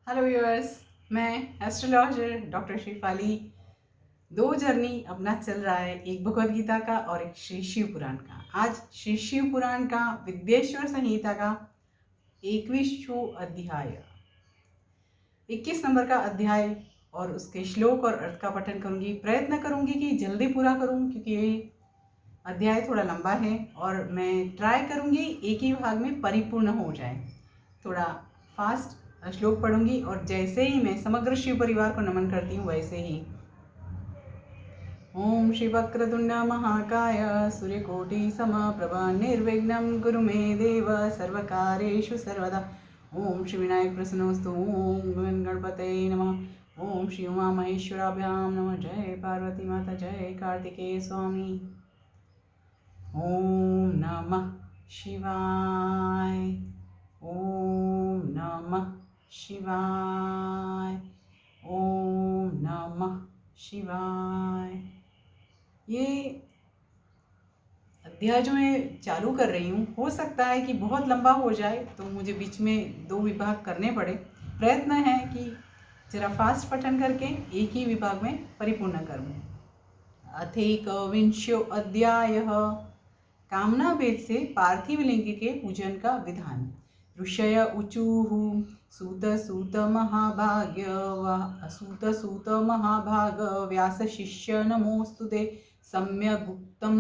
Hello viewers, मैं astrologer doctor Shifali. दो journey अपना चल रहा है, एक भगवद गीता का और एक श्री शिव पुराण का। आज श्री शिव पुराण का विद्येश्वर संहिता का 21वां अध्याय, 21 नंबर का अध्याय और उसके श्लोक और अर्थ का पठन करूंगी। प्रयत्न करूंगी कि जल्दी पूरा करूं क्योंकि ये अध्याय थोड़ा लंबा है और मैं ट्राई करूंगी एक ही भाग में परिपूर्ण हो जाए। थोड़ा फास्ट श्लोक पढ़ूंगी और जैसे ही मैं समग्र शिव परिवार को नमन करती हूँ वैसे ही ओम श्री वक्रतुंड महाकाय सूर्यकोटि समप्रभा निर्विघ्नं कुरु मे देव सर्वकार्येषु सर्वदा। ओम श्री विनायक प्रसन्नोस्तु। ओम गणपतये नमः। ओम श्री उमा महेश्वराभ्यां नमः। जय पार्वती माता, जय कार्तिकेय स्वामी। ओम नमः शिवाय। ओम नमः शिवाय। ओम नमः शिवाय। ये अध्याय जो मैं चालू कर रही हूँ, हो सकता है कि बहुत लंबा हो जाए तो मुझे बीच में दो विभाग करने पड़े। प्रयत्न है कि जरा फास्ट पठन करके एक ही विभाग में परिपूर्ण करूँ। अथैकविंशो अध्यायः। कामना भेद से पार्थिव लिंग के पूजन का विधान। ऋषय ऊचुः सूत सूत महाभाग व्यास शिष्य नमोस्तुते सम्यगुक्तं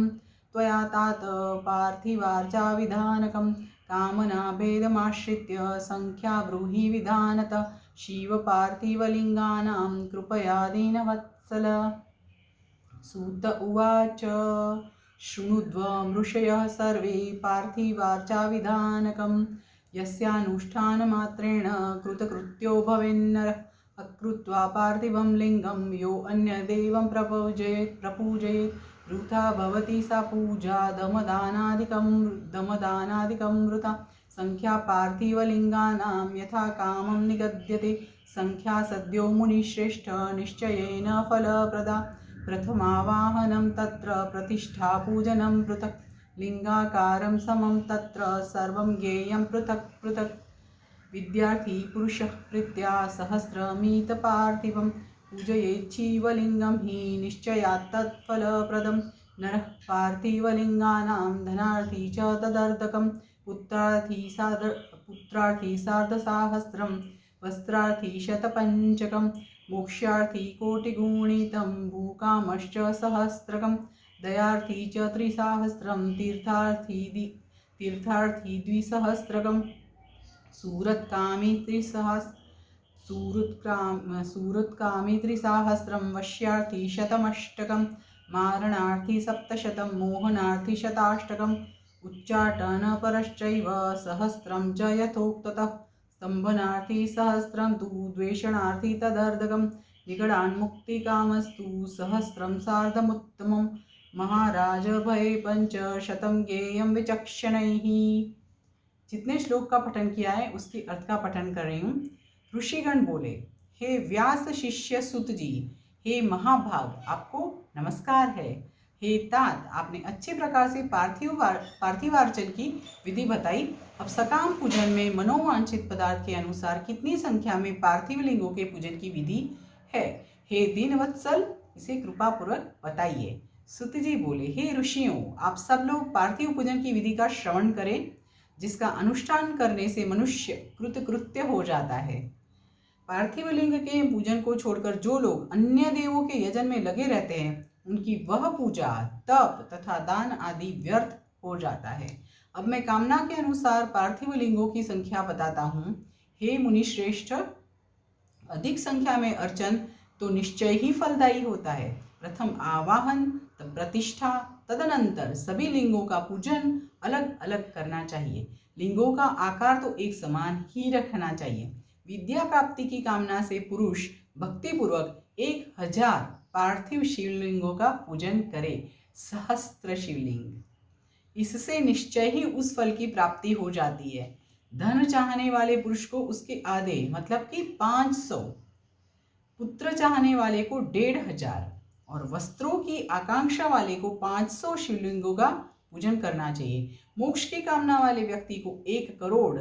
त्वया तात पार्थिवार्चा विधानकं कामना भेदमाश्रित्य संख्या ब्रूहि विधानत शिव पार्थिवलिंगानां कृपया दीनवत्सल। सूत उवाच शृणुध्वमृषयः सर्वे पार्थिवार्चाविधानकं यस्यानुष्ठानमात्रेण कृतकृत्यो भवेन्नरः अकृत्वा पार्थिवं लिङ्गं यो अन्यदेवं प्रपूजयेत् वृथा भवति सा पूजा दमदानादिकं वृथा। संख्या पार्थिवलिङ्गानां यथा कामं निगद्यते संख्या सद्यो मुनिश्रेष्ठ निश्चयेन फलप्रदा। प्रथमावाहनं तत्र प्रतिष्ठा पूजनं पृथक् लिंगाकारं समं तत्र सर्वं ज्ञेयं पृथक् पृथक्। विद्यार्थी पुरुषः प्रीत्या सहस्रमीत पार्थिवं पूजयेत् शिवलिङ्गं हि निश्चयात् तत्फलप्रदं। नरः पार्थिवलिङ्गानां धनार्थी च तदर्धकं पुत्रार्थी सार्धसाहस्रं वस्त्रार्थी शतपञ्चकं मोक्षार्थी कोटिगुणितं भूकामश्च सहस्रकं दयार्थी च त्रिसहस्रं तीर्थार्थी द्विसहस्रकं सूरत्कामी त्रिसहस्रं वश्यार्थी शतमष्टकं मारणार्थी सप्तशतं मोहनार्थी शताष्टकम् उच्चाटनपरश्चैव सहस्रं च यथोक्ततः स्तम्भनार्थी सहस्रं तु द्वेषणार्थी तदर्धकं निगडान्मुक्तिकामस्तु सहस्रं सार्धमुत्तमं महाराज भये पंचशतं ज्ञेयं विचक्षणैः। जितने श्लोक का पठन किया है उसके अर्थ का पठन कर रही हूँ। ऋषिगण बोले, हे व्यास शिष्य सुत जी, हे महाभाग आपको नमस्कार है। हे तात, आपने अच्छे प्रकार से पार्थिवार्चन की विधि बताई। अब सकाम पूजन में मनोवांछित पदार्थ के अनुसार कितनी संख्या में पार्थिव लिंगों के पूजन की विधि है? हे दीनवत्सल, इसे कृपा पूर्वक बताइए। सुत जी बोले, हे ऋषियों, आप सब लोग पार्थिव पूजन की विधि का श्रवण करें, जिसका अनुष्ठान करने से मनुष्य कृतकृत्य हो जाता है। पार्थिव लिंग के पूजन को छोड़कर जो लोग अन्य देवों के यजन में लगे रहते हैं, उनकी वह पूजा, तप तथा दान आदि व्यर्थ हो जाता है। अब मैं कामना के अनुसार पार्थिव लिंगों की संख्या बताता हूँ। हे मुनिश्रेष्ठ, अधिक संख्या में अर्चन तो निश्चय ही फलदायी होता है। प्रथम आवाहन, तब प्रतिष्ठा, तदनंतर सभी लिंगों का पूजन अलग अलग करना चाहिए। लिंगों का आकार तो एक समान ही रखना चाहिए। विद्या प्राप्ति की कामना से पुरुष भक्तिपूर्वक 1000 पार्थिव शिवलिंगों का पूजन करे, सहस्त्र शिवलिंग। इससे निश्चय ही उस फल की प्राप्ति हो जाती है। धन चाहने वाले पुरुष को उसके आधे मतलब कि 500, पुत्र चाहने वाले को 1500 और वस्त्रों की आकांक्षा वाले को 500 शिवलिंगों का पूजन करना चाहिए। मोक्ष की कामना वाले व्यक्ति को 1 करोड़,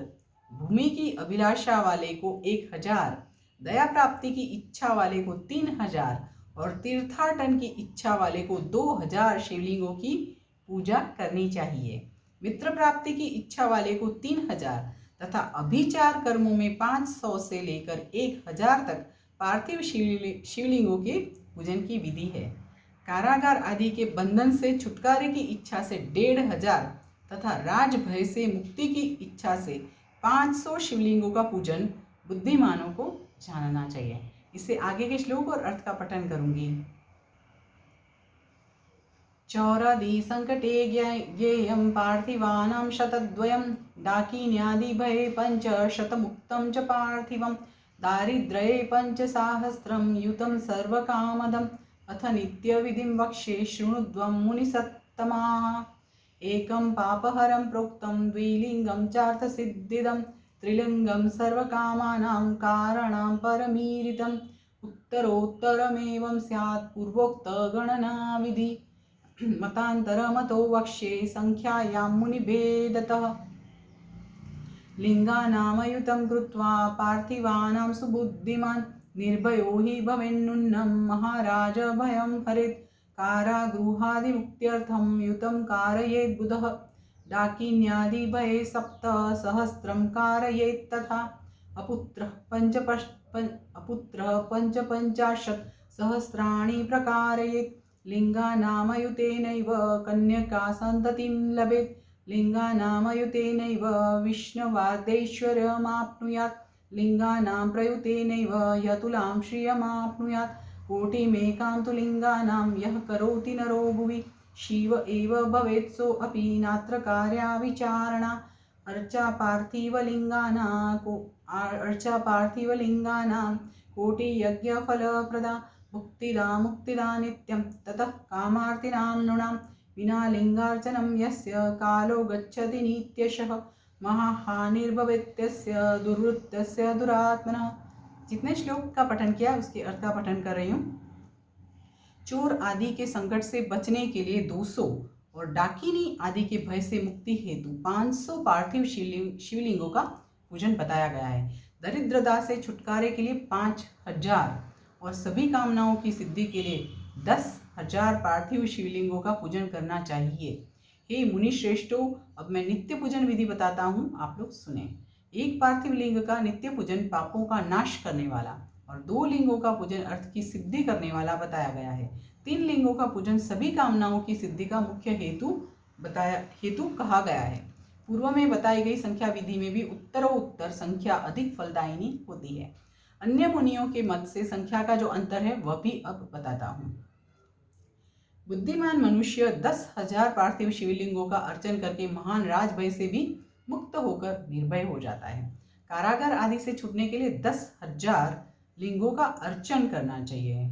भूमि की अभिलाषा वाले को 1000, दया प्राप्ति की इच्छा वाले को 3000 और तीर्थाटन की इच्छा वाले को 2000 शिवलिंगों की पूजा करनी चाहिए। मित्र प्राप्ति की इच्छा वाले को 3000 तथा अभिचार कर्मों में 500 से लेकर 1000 तक पार्थिव शिवलिंगों के पूजन की विधि है। कारागार आदि के बंधन से छुटकारे की इच्छा से 1500 तथा राज भय से मुक्ति की इच्छा से 500 शिवलिंगों का पूजन बुद्धिमानों को जानना चाहिए। इससे आगे के श्लोक और अर्थ का पठन करूंगी। चौरादि संकटे ज्ञेयं पार्थिवानां शतद्वयं डाकिन्यादि भये पंचशतमुक्तं च पार्थिवं दारिद्र्ये पंचसाहस्रं युतं सर्वकामदम् अथ नित्यविधिं वक्ष्ये शृणुध्वं मुनिसत्तमाः। एकं पापहरं प्रोक्तं द्विलिङ्गं चार्थसिद्धिदं त्रिलिङ्गं सर्वकामानां कारणं परमीरितम् उत्तरोत्तरमेवं स्यात् पूर्वोक्तगणनाविधि मतान्तरमतो वक्ष्ये संख्यायां मुनिभेदतः। लिङ्गानामयुतं कृत्वा पार्थिवानां सुबुद्धिमान् निर्भयो हि भवेन्नूनं महाराज भयं हरेत् कारागृहादिमुक्त्यर्थं युतं कारयेत् बुधः डाकिन्यादिभये 7 सहस्रं कारयेत् तथा अपुत्रः पञ्चपञ्चाशत् सहस्राणि प्रकारयेत् लिङ्गानामयुतेनैव कन्यका सन्ततिं लभेत् लिङ्गानामयुतेनैव विष्णवादैश्वर्यमाप्नुयात् लिङ्गानां प्रयुतेनैव यतुलां श्रियमाप्नुयात् कोटिमेकां तु लिङ्गानां यः करोति नरो भुवि शिव एव भवेत् सोऽपि नात्र कार्या विचारणा अर्चा पार्थिवलिङ्गानां कोटियज्ञफलप्रदा मुक्तिदा नित्यं ततः कामार्थिनां नृणां विना लिङ्गार्चनं यस्य कालो गच्छति नित्यशः महाहानिर्भवेत्यस्य दुर्वृत्तस्य दुरात्मनः। जितने श्लोक का पठन किया उसके अर्थ का पठन कर रही हूँ। चोर आदि के संकट से बचने के लिए 200 और डाकिनी आदि के भय से मुक्ति हेतु 500 पार्थिव शिवलिंगों का पूजन बताया गया है। दरिद्रता से छुटकारे के लिए 5000 और सभी कामनाओं की सिद्धि के लिए 10,000 पार्थिव शिवलिंगों का पूजन करना चाहिए। हे मुनि श्रेष्ठो, अब मैं नित्य पूजन विधि बताता हूँ, आप लोग सुने। एक पार्थिव लिंग का नित्य पूजन पापों का नाश करने वाला और 2 लिंगों का पूजन अर्थ की सिद्धि करने वाला बताया गया है। 3 लिंगों का पूजन सभी कामनाओं की सिद्धि का मुख्य हेतु कहा गया है। पूर्व में बताई गई संख्या विधि में भी उत्तरोत्तर संख्या अधिक फलदायिनी होती है। अन्य मुनियों के मत से संख्या का जो अंतर है वह भी अब बताता हूँ। बुद्धिमान मनुष्य 10,000 पार्थिव शिवलिंगों का अर्चन करके महान राजभय से भी मुक्त होकर निर्भय हो जाता है। कारागार आदि से छूटने के लिए 10,000 लिंगों का अर्चन करना चाहिए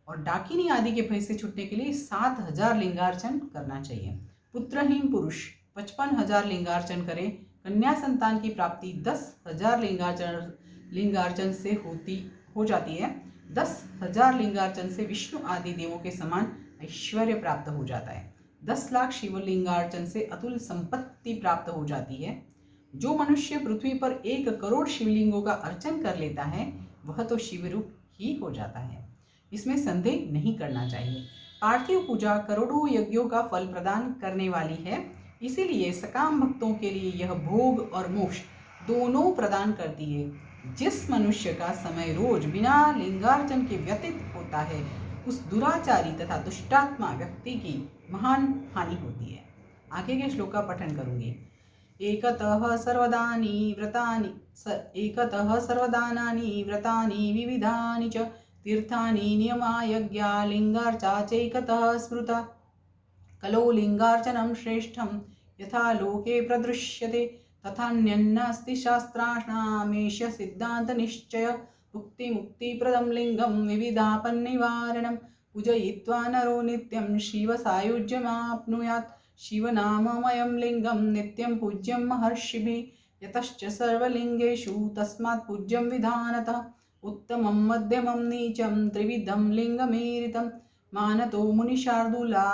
और डाकिनी आदि के भय से छूटने के लिए 7,000 लिंगार्चन करना चाहिए। पुत्रहीन पुरुष 55,000 लिंगार्चन करें। कन्या संतान की प्राप्ति 10,000 लिंगार्चन से हो जाती है। 10,000 लिंगार्चन से विष्णु आदि देवों के समान ऐश्वर्य प्राप्त हो जाता है। 10 लाख शिवलिंगार्चन से अतुल संपत्ति प्राप्त हो जाती है। जो मनुष्य पृथ्वी पर 1 करोड़ शिवलिंगों का अर्चन कर लेता है वह तो शिवरूप ही हो जाता है, इसमें संदेह नहीं करना चाहिए। पार्थिव पूजा करोड़ों यज्ञों का फल प्रदान करने वाली है, इसीलिए सकाम भक्तों के लिए यह भोग और मोक्ष दोनों प्रदान करती है। जिस मनुष्य का समय रोज बिना लिंगार्चन के व्यतीत होता है उस दुराचारी तथा दुष्टात्मा व्यक्ति की महान हानि होती है। आगे के श्लोक का पठन करूंगी। एकतः सर्वदानानि व्रतानि विविधानि च तीर्थानि नियमा यज्ञा लिंगार्चा चैकतः स्मृता कलो लिंगार्चनं श्रेष्ठं यथा लोके प्रदृश्यते तथान्यन्नास्ति शास्त्राणामेष सिद्धान्तनिश्चय मुक्तिप्रदं लिंगं विविधापन्निवारणं पूजयित्वा नरो नित्यं शिवसायुज्यमाप्नुयात्। शिवनाममयं लिंगं नित्यं पूज्यं महर्षिभिः यतश्च सर्वलिंगेषु तस्मात् पूज्यं विधानतः। उत्तमं मध्यमं नीचं त्रिविधं लिंगमेरितं मानतो मुनिशार्दूला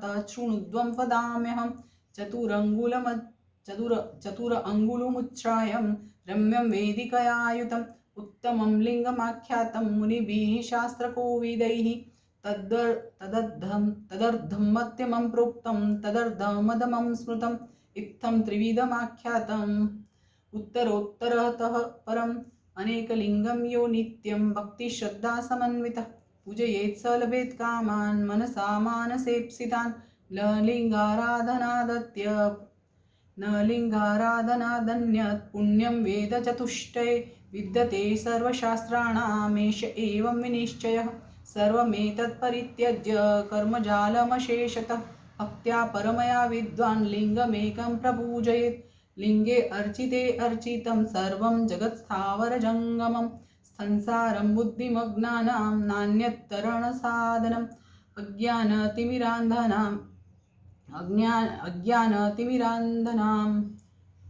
तच्छृणुध्वं वदाम्यहं। चतुर अङ्गुलमुच्छ्रायं रम्यं वेदिकयायुतम् उत्तमं लिङ्गमाख्यातं मुनिभिः शास्त्रकोविदैः तदर्थं मध्यमं प्रोक्तं तदर्धमदमं स्मृतम् इत्थं त्रिविधमाख्यातम् उत्तरोत्तरतः परम् अनेकलिङ्गं यो नित्यं भक्तिश्रद्धासमन्वितः पूजयेत् स लभेत् कामान् मनसा मानसेप्सितान् न लिङ्गाराधनादन्यत् पुण्यं वेद चतुष्टये विद्यते सर्वशास्त्राणामेष एवं विनिश्चयः सर्वमेतत् परित्यज्य कर्मजालमशेषतः भक्त्या परमया विद्वान् लिङ्गमेकं प्रपूजयेत् लिङ्गे अर्चिते अर्चितं सर्वं जगत्स्थावरजङ्गमं संसारं बुद्धिमग्नानां नान्यत्तरणसाधनम्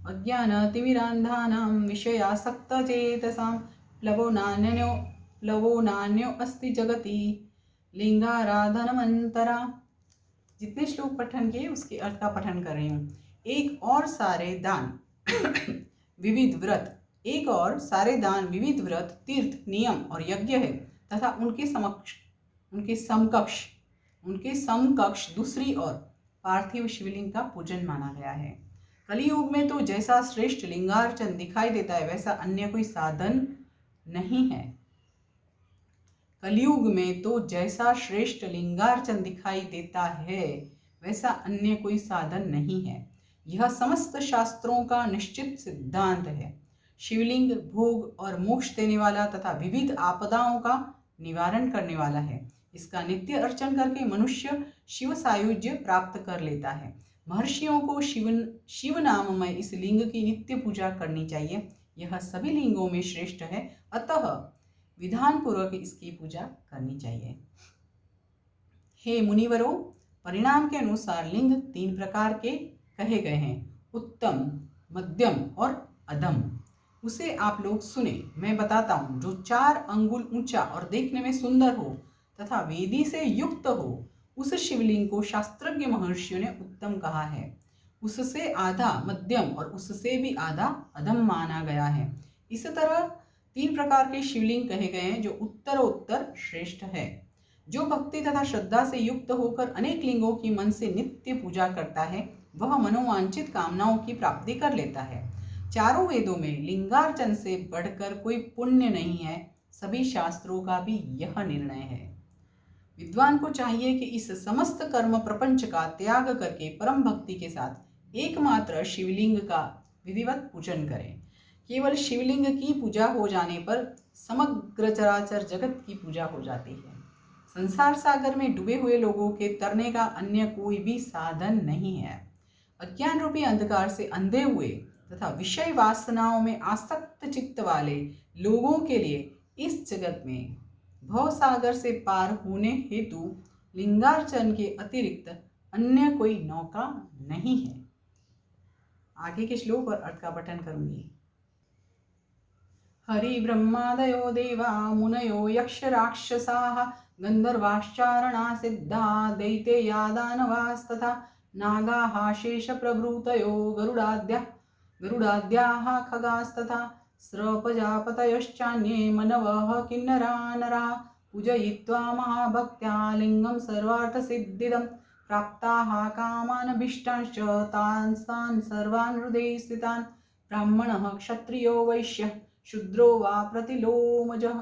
अज्ञानतिमिरान्धानां विषयासक्तचेतसां प्लवो नान्यो अस्ति जगति लिंगाराधनमंतरा। जितने श्लोक पठन किए उसके अर्थ का पठन कर रही हूँ। एक और सारे दान विविध व्रत तीर्थ नियम और यज्ञ है तथा उनके समकक्ष दूसरी ओर पार्थिव शिवलिंग का पूजन माना गया है। कलियुग में तो जैसा श्रेष्ठ लिंगार्चन दिखाई देता है वैसा अन्य कोई साधन नहीं है। कलियुग में तो जैसा श्रेष्ठ लिंगार्चन दिखाई देता है वैसा अन्य कोई साधन नहीं है। यह समस्त शास्त्रों का निश्चित सिद्धांत है। शिवलिंग भोग और मोक्ष देने वाला तथा विविध आपदाओं का निवारण करने वाला है। इसका नित्य अर्चन करके मनुष्य शिव सायुज्य प्राप्त कर लेता है। महर्षियों को शिव नाममय इस लिंग की नित्य पूजा करनी चाहिए। यह सभी लिंगों में श्रेष्ठ है, अतः विधान पूर्वक इसकी पूजा करनी चाहिए। हे मुनिवरों, परिणाम के अनुसार लिंग 3 प्रकार के कहे गए हैं, उत्तम, मध्यम और अधम। उसे आप लोग सुने, मैं बताता हूँ। जो 4 अंगुल ऊंचा और देखने में सुंदर हो तथा वेदी से युक्त हो, उस शिवलिंग को शास्त्रज्ञ महर्षियों ने उत्तम कहा है। उससे आधा मध्यम और उससे भी आधा अधम माना गया है। इस तरह 3 प्रकार के शिवलिंग कहे गए हैं जो उत्तरोत्तर श्रेष्ठ है। जो भक्ति तथा श्रद्धा से युक्त होकर अनेक लिंगों की मन से नित्य पूजा करता है वह मनोवांछित कामनाओं की प्राप्ति कर लेता है। चारों वेदों में लिंगार्चन से बढ़कर कोई पुण्य नहीं है। सभी शास्त्रों का भी यह निर्णय है। विद्वान को चाहिए कि इस समस्त कर्म प्रपंच का त्याग करके परम भक्ति के साथ एकमात्र शिवलिंग का विधिवत पूजन करें। केवल शिवलिंग की पूजा हो जाने पर समग्र चराचर जगत की पूजा हो जाती है। संसार सागर में डूबे हुए लोगों के तरने का अन्य कोई भी साधन नहीं है। अज्ञान रूपी अंधकार से अंधे हुए तथा विषय वासनाओं में आसक्त चित्त वाले लोगों के लिए इस जगत में भव सागर से पार होने हेतु लिंगार्चन के अतिरिक्त अन्य कोई नौका नहीं है। आगे के श्लोक और अर्थ का पठन करूंगी। हरि ब्रह्मादयो देवा मुनयो यक्ष राक्षसाः गंधर्वाश्चारणा सिद्धा दैतेया दानवास्तथा नागाः शेष प्रभृतयो गरुडाद्याः खगास्तथा स्रपजापतयश्चान्ये मनवः किन्नरा नराः पूजयित्वा महाभक्त्या लिंगं सर्वार्थसिद्धिदं प्राप्ताः कामानभीष्टांश्च तान् सर्वान् हृदये स्थितान् ब्राह्मणः क्षत्रियो वैश्यः शूद्रो वा प्रतिलोमजः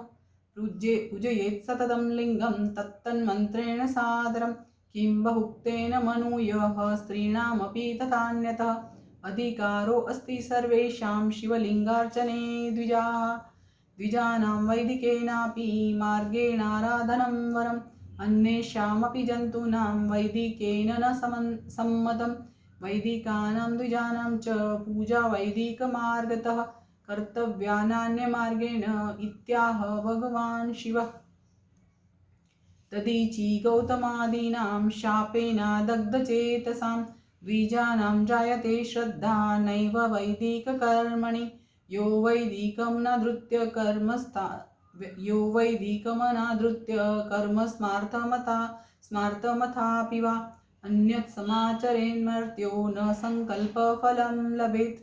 पूजयेत् सततं लिंगं तत्तन्मन्त्रेण सादरं किं बहुक्तेन मनूयः स्त्रीणामपि तथान्यतः अधिकारो अस्ति सर्वेषां शिवलिंगार्चने द्विजानां वैदिकेनापि मार्गेणाराधनं वरम् अन्येषामपि जन्तूनां वैदिकेन न सम्मतं वैदिकानां द्विजानां च पूजा वैदिकमार्गतः कर्तव्या नान्यमार्गेण इत्याह भगवान् शिवः। तदीचि गौतमादीनां शापेनादग्धचेतसां द्विजानां जायते श्रद्धा नैव वैदिककर्मणि यो वैदिकमनादृत्य कर्म स्मार्थमथापि वा अन्यत् समाचरेन्मर्त्यो न संकल्पफलं लभेत्।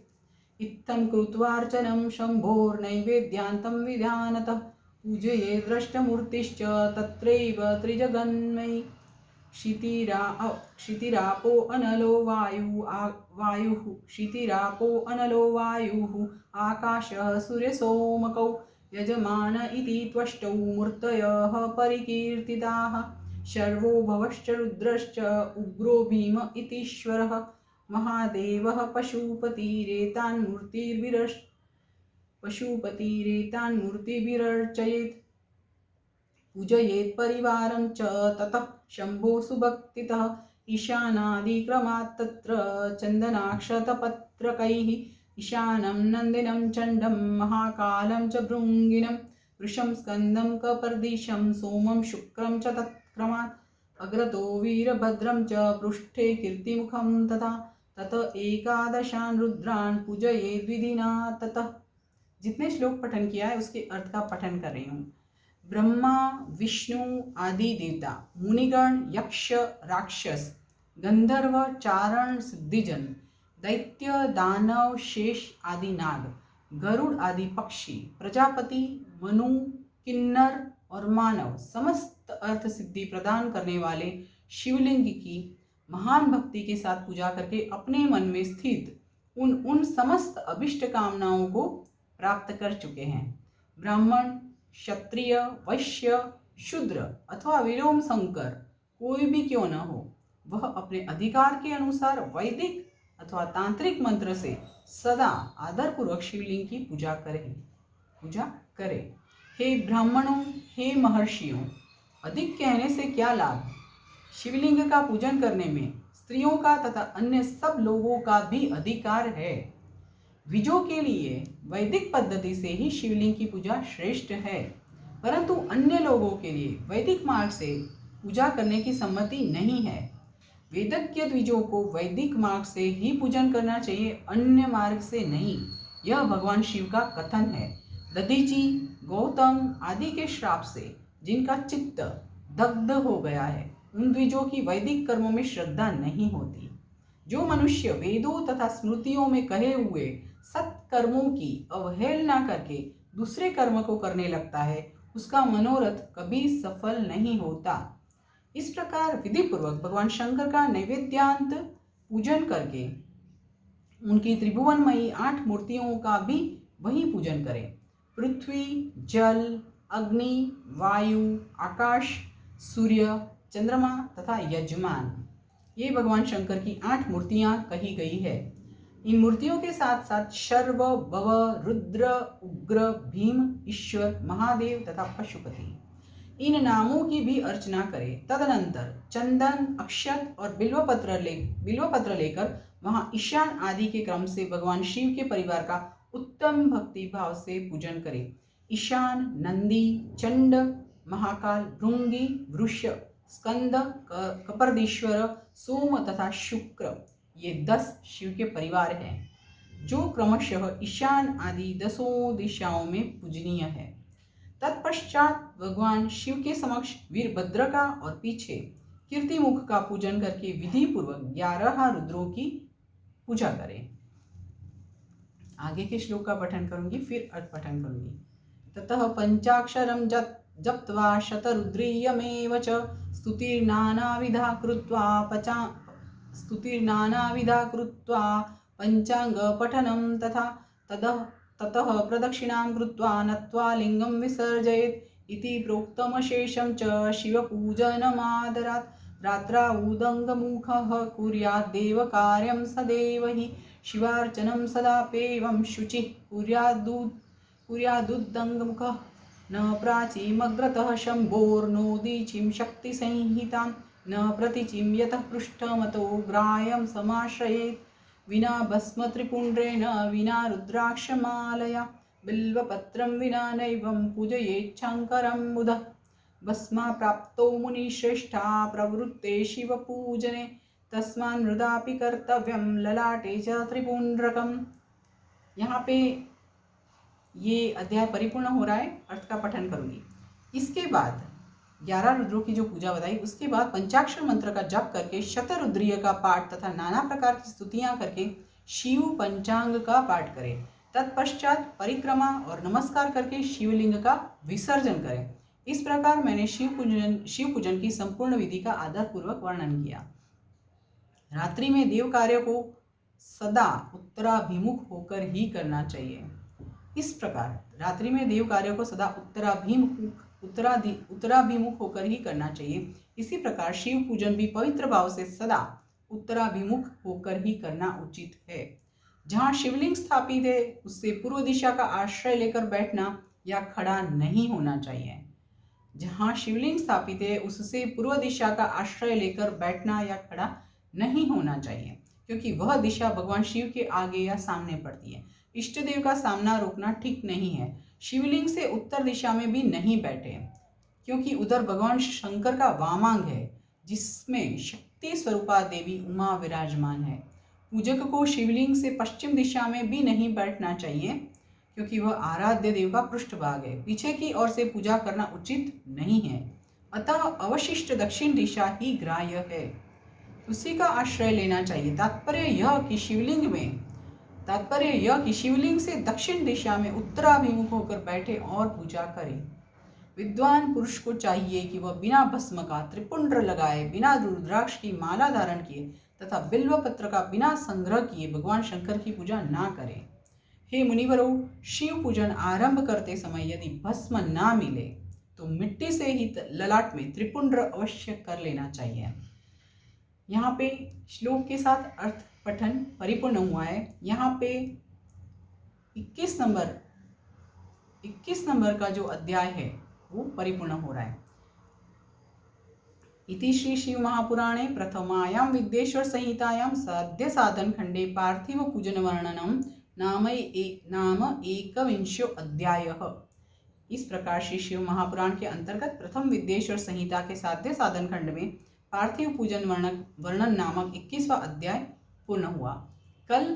इत्थं कृत्वार्चनं शम्भोर्नैवेद्यान्तं विधानतः पूजये द्रष्टमूर्तिश्च तत्रैव त्रिजगन्मयि। क्षितिरापो अनलो वायुः क्षितिरापो अनलो वायुः आकाशः सूर्यसोमकौ यजमान इति त्वष्टौ मूर्तयः परिकीर्तिताः। शर्वो भवश्च रुद्रश्च उग्रो भीम इतीश्वरः महादेवः पशुपतिरेतान्मूर्तिभिरर्चयेत् पूजयेत् परिवारं च ततः शम्भो सुभक्तितः ईशानादिक्रमात् तत्र चन्दनाक्षतपत्रकैः ईशानं नन्दिनं चण्डं महाकालं च भृङ्गिनं वृषं स्कन्दं कपर्दिशं सोमं शुक्रं च तत्क्रमात् अग्रतो वीरभद्रं च पृष्ठे कीर्तिमुखं तथा तत एकादशान् रुद्रान् पूजयेत् विधिना। ततः जितने श्लोक पठन किया है उसके अर्थ का पठन कर रही हूँ। ब्रह्मा विष्णु आदि देवता, मुनिगण, यक्ष, राक्षस, गंधर्व, चारण, सिद्धिजन, दैत्य, दानव, शेष आदि नाग, गरुड़ आदि पक्षी, प्रजापति, मनु, किन्नर और मानव समस्त अर्थ सिद्धि प्रदान करने वाले शिवलिंग की महान भक्ति के साथ पूजा करके अपने मन में स्थित उन समस्त अभिष्ट कामनाओं को प्राप्त कर चुके हैं। ब्राह्मण, क्षत्रिय, वैश्य, शूद्र अथवा विलोम संकर कोई भी क्यों न हो, वह अपने अधिकार के अनुसार वैदिक अथवा तांत्रिक मंत्र से सदा आदरपूर्वक शिवलिंग की पूजा करे। हे ब्राह्मणों, हे महर्षियों, अधिक कहने से क्या लाभ। शिवलिंग का पूजन करने में स्त्रियों का तथा अन्य सब लोगों का भी अधिकार है। द्विजों के लिए वैदिक पद्धति से ही शिवलिंग की पूजा श्रेष्ठ है, परंतु अन्य लोगों के लिए वैदिक मार्ग से पूजा करने की सम्मति नहीं है। वेदज्ञ द्विजों को वैदिक मार्ग से ही पूजन करना चाहिए, अन्य मार्ग से नहीं। यह भगवान शिव का कथन है। दधीची, गौतम आदि के श्राप से जिनका चित्त दग्ध हो गया है, उन द्विजों की वैदिक कर्मों में श्रद्धा नहीं होती। जो मनुष्य वेदों तथा स्मृतियों में कहे हुए सत्कर्मों की अवहेलना करके दूसरे कर्म को करने लगता है, उसका मनोरथ कभी सफल नहीं होता। इस प्रकार विधि पूर्वक भगवान शंकर का नैवेद्यांत पूजन करके उनकी त्रिभुवनमयी 8 मूर्तियों का भी वही पूजन करें। पृथ्वी, जल, अग्नि, वायु, आकाश, सूर्य, चंद्रमा तथा यजमान, ये भगवान शंकर की 8 मूर्तियां कही गई है। इन मूर्तियों के साथ साथ शर्व, भव, रुद्र, उग्र, भीम, ईश्वर, महादेव तथा पशुपति, इन नामों की भी अर्चना करें। तदनंतर चंदन, अक्षत और बिल्वपत्र लेकर वहां ईशान आदि के क्रम से भगवान शिव के परिवार का उत्तम भक्ति भाव से पूजन करें। ईशान, नंदी, चंड, महाकाल, भृंगी, वृष, स्कंद, कपर्दीश्वर, सोम तथा शुक्र, ये 10 शिव के परिवार हैं, जो क्रमशः ईशान आदि 10 दिशाओं में पूजनीय है। तत्पश्चात भगवान शिव के समक्ष वीरभद्र का और पीछे कीर्तिमुख का पूजन करके विधि पूर्वक 11 रुद्रों की पूजा करें। आगे के श्लोक का पठन करूंगी, फिर अर्थ पठन करूंगी। ततः पंचाक्षरं जप्त्वा शतरुद्रीयमेव च स्तुतिर्नानाविधा कृत्वा पंचांगपठनं तथा ततः प्रदक्षिणां कृत्वा नत्वा लिंगं विसर्जयेत् इति प्रोक्तमशेषं च शिवपूजनमादरात्। रात्रावुदङ्गमुखः कुर्यात् देवकार्यं सदैव हि शिवार्चनं सदाप्येवं शुचिः कुर्यादुदङ्गमुखः न प्राचीमग्रतः शम्भोर्नोदीचीं शक्तिसंहितां न प्रतिचिं यतः पृष्ठमतो ग्राह्यं समाश्रयेत् विना भस्म त्रिपुण्ड्रेण विना रुद्राक्षमालया बिल्वपत्रं विना नैवं पूजयेच्छङ्करं बुधः। भस्मा प्राप्तो मुनिश्रेष्ठा प्रवृत्ते शिवपूजने तस्मान् मृदापि कर्तव्यं ललाटे च त्रिपुण्ड्रकम्। यहाँ पे ये अध्याय परिपूर्ण हो रहा है, अर्थ का पठन करूंगी। इसके बाद 11 रुद्रों की जो पूजा बताई, उसके बाद पंचाक्षर मंत्र का जप करके शतरुद्रीय का पाठ तथा नाना प्रकार की स्तुतियां करके शिव पंचांग का पाठ करें। तत्पश्चात परिक्रमा और नमस्कार करके शिवलिंग का विसर्जन करें। इस प्रकार मैंने शिव पूजन की संपूर्ण विधि का आदर पूर्वक वर्णन किया। रात्रि में देव कार्य को सदा उत्तराभिमुख होकर ही करना चाहिए। इस प्रकार रात्रि में देव कार्य को सदा उत्तराभिमुख होकर ही करना चाहिए। इसी प्रकार शिव पूजन भी पवित्र भाव से सदा उत्तराभिमुख होकर ही करना उचित है। जहाँ शिवलिंग स्थापित है उससे पूर्व दिशा का आश्रय लेकर बैठना या खड़ा नहीं होना चाहिए। जहाँ शिवलिंग स्थापित है उससे पूर्व दिशा का आश्रय लेकर बैठना या खड़ा नहीं होना चाहिए, क्योंकि वह दिशा भगवान शिव के आगे या सामने पड़ती है। इष्ट देव का सामना रोकना ठीक नहीं है। शिवलिंग से उत्तर दिशा में भी नहीं बैठे, क्योंकि उधर भगवान शंकर का वामांग है, जिसमें शक्ति स्वरूपा देवी उमा विराजमान है। पूजक को शिवलिंग से पश्चिम दिशा में भी नहीं बैठना चाहिए, क्योंकि वह आराध्य देव का पृष्ठभाग है। पीछे की ओर से पूजा करना उचित नहीं है, अतः अवशिष्ट दक्षिण दिशा ही ग्राह्य है, उसी का आश्रय लेना चाहिए। तात्पर्य यह कि शिवलिंग से दक्षिण दिशा में उत्तराभिमुख होकर बैठे और पूजा करें। विद्वान पुरुष को चाहिए कि वह बिना भस्म का त्रिपुंड्र लगाए, बिना रुद्राक्ष की माला धारण किए तथा बिल्व पत्र का बिना संग्रह किए भगवान शंकर की पूजा ना करे। हे मुनिवरों, शिव पूजन आरंभ करते समय यदि भस्म ना मिले तो मिट्टी से ही ललाट में त्रिपुंड्र अवश्य कर लेना चाहिए। यहाँ पे श्लोक के साथ अर्थ पठन परिपूर्ण हुआ है। यहाँ पे 21 नंबर का जो अध्याय है वो परिपूर्ण हो रहा है। इति श्री शिव महापुराणे प्रथमायां विद्येश्वर संहितायां साध्य साधन खंडे पार्थिव पूजन वर्णनम नाम एकविंशो अध्यायः। इस प्रकार श्री शिव महापुराण के अंतर्गत प्रथम विद्येश्वर संहिता के साध्य साधन खंड में पार्थिव पूजन वर्णन नामक 21वां अध्याय पूर्ण हुआ। कल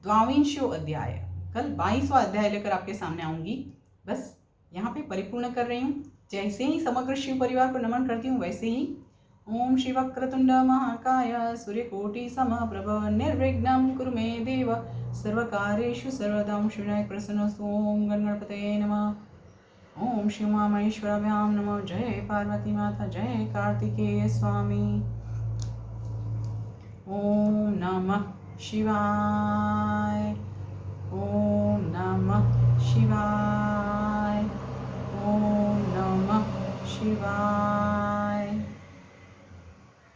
22वां अध्याय लेकर आपके सामने आऊंगी। बस यहाँ पे परिपूर्ण कर रही हूँ। जैसे ही समग्र शिव परिवार को नमन करती हूँ वैसे ही ओम शिव वक्रतुंड महाकाय सूर्यकोटि समप्रभ निर्विघ्नं कुरु मे देव सर्वकार्येषु सर्वदा शिवनायक प्रसन्नस्तु। ओम गणपतये नमः। ओम शिव महेश्वराभ्याम नमः। जय पार्वती माता, जय कार्तिकेय स्वामी। ओम नमः शिवाय। ओम नमः शिवाय। ओम नमः शिवाय।